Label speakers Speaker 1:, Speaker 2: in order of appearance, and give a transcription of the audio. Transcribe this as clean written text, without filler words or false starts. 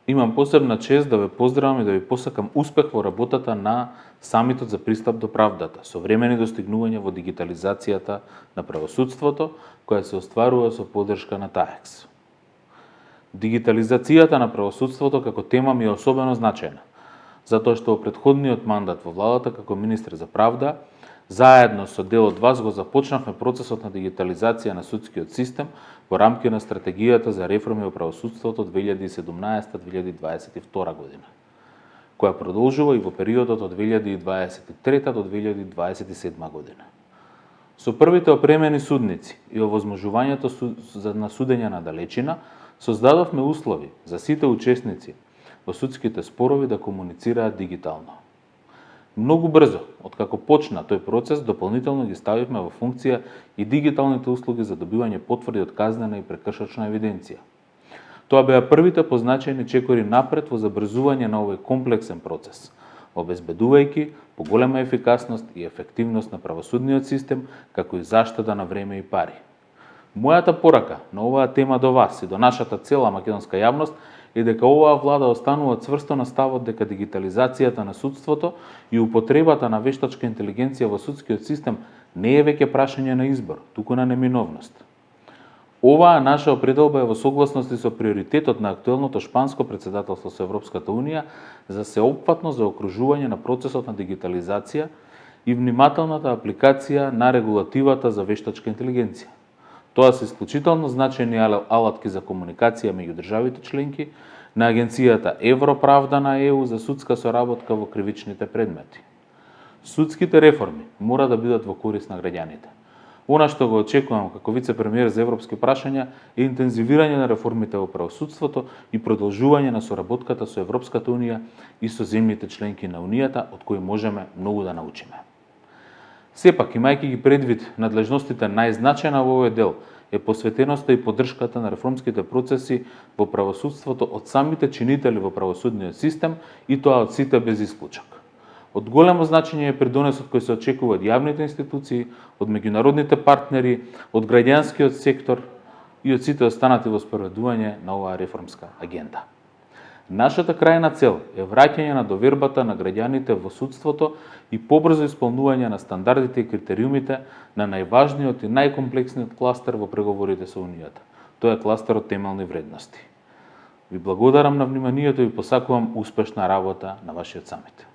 Speaker 1: Имам посебна чест да ве поздравам и да ви посакам успех во работата на Самитот за пристап до правдата, современи достигнувања во дигитализацијата на правосудството, која се остварува со поддршка на ТАЕКС. Дигитализацијата на правосудството како тема ми е особено значајна, затоа што во претходниот мандат во владата како министер за правда, заедно со дел од вас го започнавме процесот на дигитализација на судскиот систем во рамки на стратегијата за реформи во правосудството 2017-2022 година, која продолжува и во периодот од 2023 до 2027 година. Со првите опремени судници и овозможувањето на судење на далечина, создадовме услови за сите учесници во судските спорови да комуницираат дигитално. Многу брзо, откако почна тој процес, дополнително ги ставивме во функција и дигиталните услуги за добивање потврди од казнена и прекршачна евиденција. Тоа беа првите позначајни чекори напред во забрзување на овој комплексен процес, обезбедувајќи поголема ефикасност и ефективност на правосудниот систем, како и заштеда на време и пари. Мојата порака на оваа тема до вас и до нашата цела македонска јавност е дека оваа влада останува цврсто на ставот дека дигитализацијата на судството и употребата на вештачка интелигенција во судскиот систем не е веќе прашање на избор, туку на неминовност. Оваа наша определба е во согласност со приоритетот на актуелното шпанско претседателство со Европската Унија за сеопфатно заокружување на процесот на дигитализација и внимателната апликација на регулативата за вештачка интелигенција. Тоа се исклучително значајни алатки за комуникација меѓу државите членки, на агенцијата Европравда на ЕУ за судска соработка во кривичните предмети. Судските реформи мора да бидат во корист на граѓаните. Она што го очекувам како вице-премиер за европски прашања е интензивирање на реформите во правосудството и продолжување на соработката со Европската Унија и со земјите членки на Унијата, од кои можеме многу да научиме. Сепак, имајќи ги предвид надлежностите, најзначајна во овој дел е посветеноста и поддршката на реформските процеси во правосудството од самите чинители во правосудниот систем и тоа од сите без исклучок. Од големо значење е придонесот кој се очекува од јавните институции, од меѓународните партнери, од граѓанскиот сектор и од сите останати во спроведување на оваа реформска агенда. Нашата крајна цел е враќање на довербата на граѓаните во судството и побрзо исполнување на стандардите и критериумите на најважниот и најкомплексниот кластер во преговорите со Унијата. Тоа е кластерот темелни вредности. Ви благодарам на вниманието и посакувам успешна работа на вашиот самит.